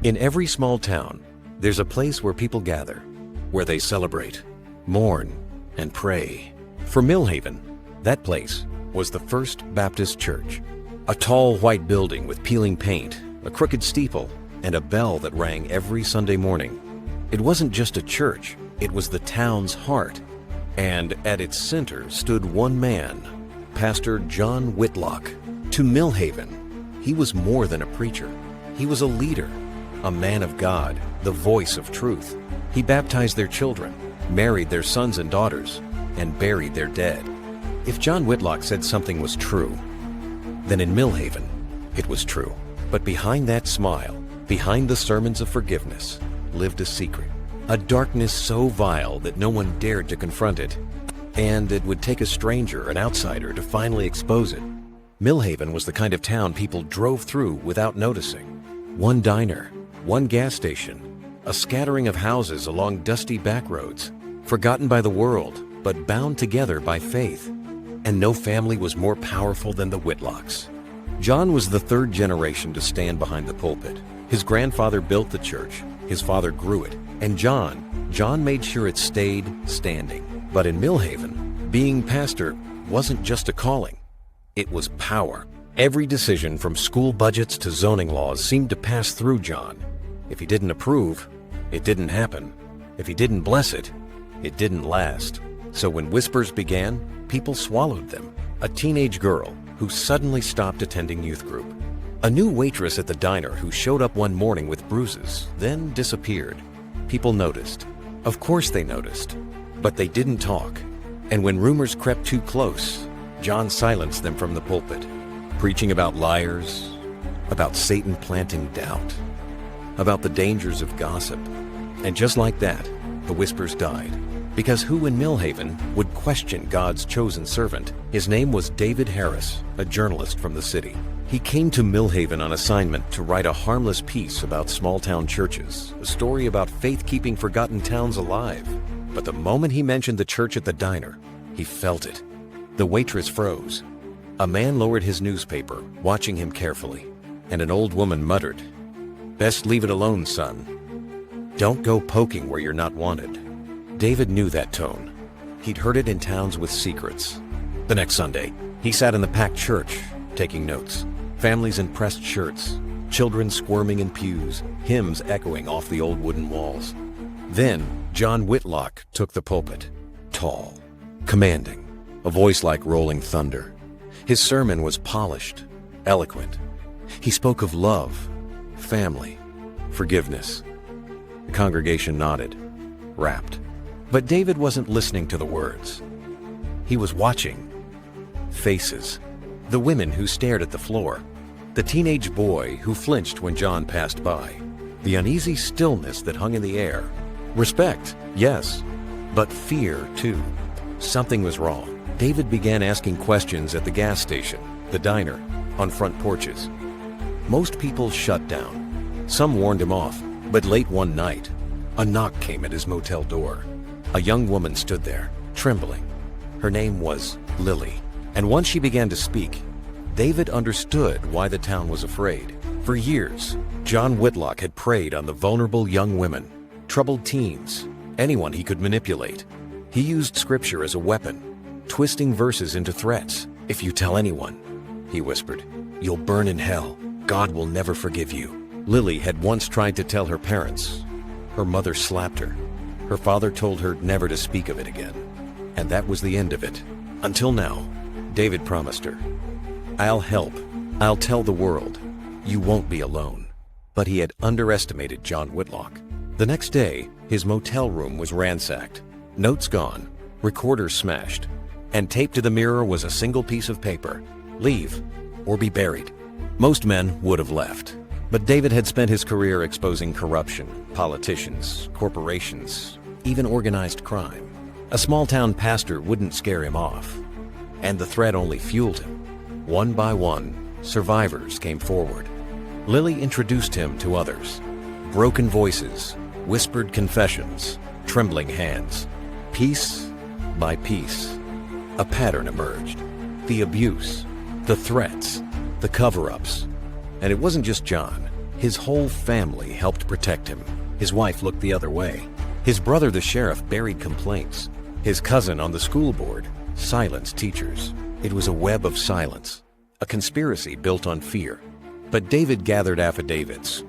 In every small town, there's a place where people gather, where they celebrate, mourn, and pray. For Millhaven, that place was the First Baptist Church, a tall white building with peeling paint, a crooked steeple, and a bell that rang every Sunday morning. It wasn't just a church, it was the town's heart. And at its center stood one man, Pastor John Whitlock. To Millhaven, he was more than a preacher. He was a leader, a man of God, the voice of truth. He baptized their children, married their sons and daughters, and buried their dead. If John Whitlock said something was true, then in Millhaven, it was true. But behind that smile, behind the sermons of forgiveness, lived a secret. A darkness so vile that no one dared to confront it. And it would take a stranger, an outsider, to finally expose it. Millhaven was the kind of town people drove through without noticing. One diner, one gas station, a scattering of houses along dusty back roads, forgotten by the world, but bound together by faith. And no family was more powerful than the Whitlocks. John was the third generation to stand behind the pulpit. His grandfather built the church, his father grew it, and John made sure it stayed standing. But in Millhaven, being pastor wasn't just a calling, it was power. Every decision from school budgets to zoning laws seemed to pass through John. If he didn't approve, it didn't happen. If he didn't bless it, it didn't last. So when whispers began, people swallowed them. A teenage girl who suddenly stopped attending youth group. A new waitress at the diner who showed up one morning with bruises, then disappeared. People noticed. Of course they noticed. But they didn't talk. And when rumors crept too close, John silenced them from the pulpit, preaching about liars, about Satan planting doubt, about the dangers of gossip. And just like that, the whispers died. Because who in Millhaven would question God's chosen servant? His name was David Harris, a journalist from the city. He came to Millhaven on assignment to write a harmless piece about small-town churches, a story about faith keeping forgotten towns alive. But the moment he mentioned the church at the diner, he felt it. The waitress froze. A man lowered his newspaper, watching him carefully, and an old woman muttered, "Best leave it alone, son. Don't go poking where you're not wanted." David knew that tone. He'd heard it in towns with secrets. The next Sunday, he sat in the packed church, taking notes. Families in pressed shirts, children squirming in pews, hymns echoing off the old wooden walls. Then, John Whitlock took the pulpit. Tall, commanding, a voice like rolling thunder. His sermon was polished, eloquent. He spoke of love, family, forgiveness. The congregation nodded, rapt. But David wasn't listening to the words. He was watching. Faces. The women who stared at the floor. The teenage boy who flinched when John passed by. The uneasy stillness that hung in the air. Respect, yes, but fear too. Something was wrong. David began asking questions at the gas station, the diner, on front porches. Most people shut down. Some warned him off, but late one night, a knock came at his motel door. A young woman stood there, trembling. Her name was Lily. And once she began to speak, David understood why the town was afraid. For years, John Whitlock had preyed on the vulnerable young women, troubled teens, anyone he could manipulate. He used scripture as a weapon, twisting verses into threats. "If you tell anyone," he whispered, "you'll burn in hell. God will never forgive you." Lily had once tried to tell her parents. Her mother slapped her. Her father told her never to speak of it again. And that was the end of it. Until now, David promised her, "I'll help. I'll tell the world. You won't be alone." But he had underestimated John Whitlock. The next day, his motel room was ransacked. Notes gone, recorders smashed, and taped to the mirror was a single piece of paper: "Leave or be buried." Most men would have left. But David had spent his career exposing corruption, politicians, corporations, even organized crime. A small-town pastor wouldn't scare him off. And the threat only fueled him. One by one, survivors came forward. Lily introduced him to others. Broken voices, whispered confessions, trembling hands. Piece by piece, a pattern emerged. The abuse, the threats, the cover-ups. And it wasn't just John. His whole family helped protect him. His wife looked the other way. His brother, the sheriff, buried complaints. His cousin on the school board silenced teachers. It was a web of silence, a conspiracy built on fear. But David gathered affidavits,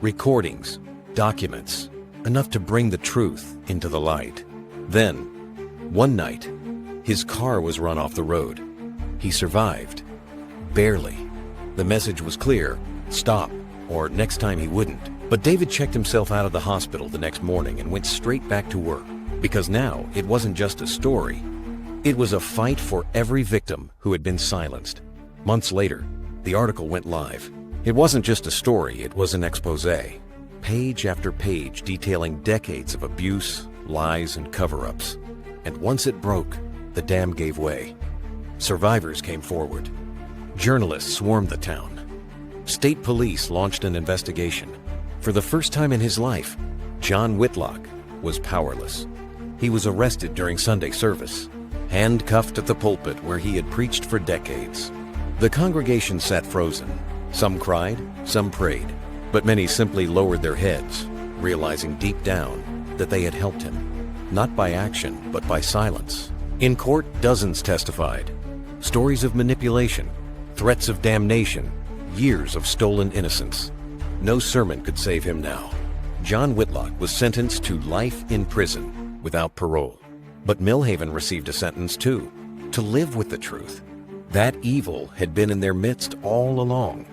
recordings, documents, enough to bring the truth into the light. Then, one night, his car was run off the road. He survived. Barely. The message was clear: stop, or next time he wouldn't. But David checked himself out of the hospital the next morning and went straight back to work. Because now, it wasn't just a story. It was a fight for every victim who had been silenced. Months later, the article went live. It wasn't just a story, it was an exposé. Page after page detailing decades of abuse, lies, and cover-ups. And once it broke, the dam gave way. Survivors came forward. Journalists swarmed the town. State police launched an investigation. For the first time in his life, John Whitlock was powerless. He was arrested during Sunday service, handcuffed at the pulpit where he had preached for decades. The congregation sat frozen. Some cried, some prayed, but many simply lowered their heads, realizing deep down that they had helped him, not by action, but by silence. In court, dozens testified. Stories of manipulation, threats of damnation, years of stolen innocence. No sermon could save him now. John Whitlock was sentenced to life in prison without parole. But Millhaven received a sentence too, to live with the truth. That evil had been in their midst all along,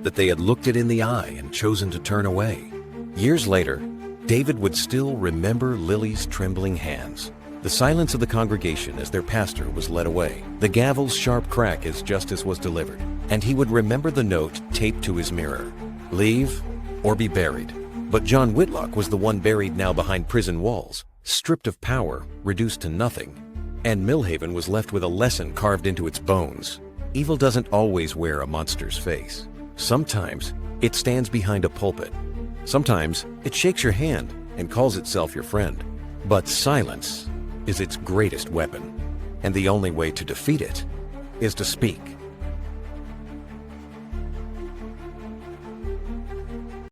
that they had looked it in the eye and chosen to turn away. Years later, David would still remember Lily's trembling hands, the silence of the congregation as their pastor was led away, the gavel's sharp crack as justice was delivered, and he would remember the note taped to his mirror: leave or be buried. But John Whitlock was the one buried now behind prison walls, stripped of power, reduced to nothing. And Millhaven was left with a lesson carved into its bones. Evil doesn't always wear a monster's face. Sometimes it stands behind a pulpit. Sometimes it shakes your hand and calls itself your friend. But silence is its greatest weapon, and the only way to defeat it is to speak.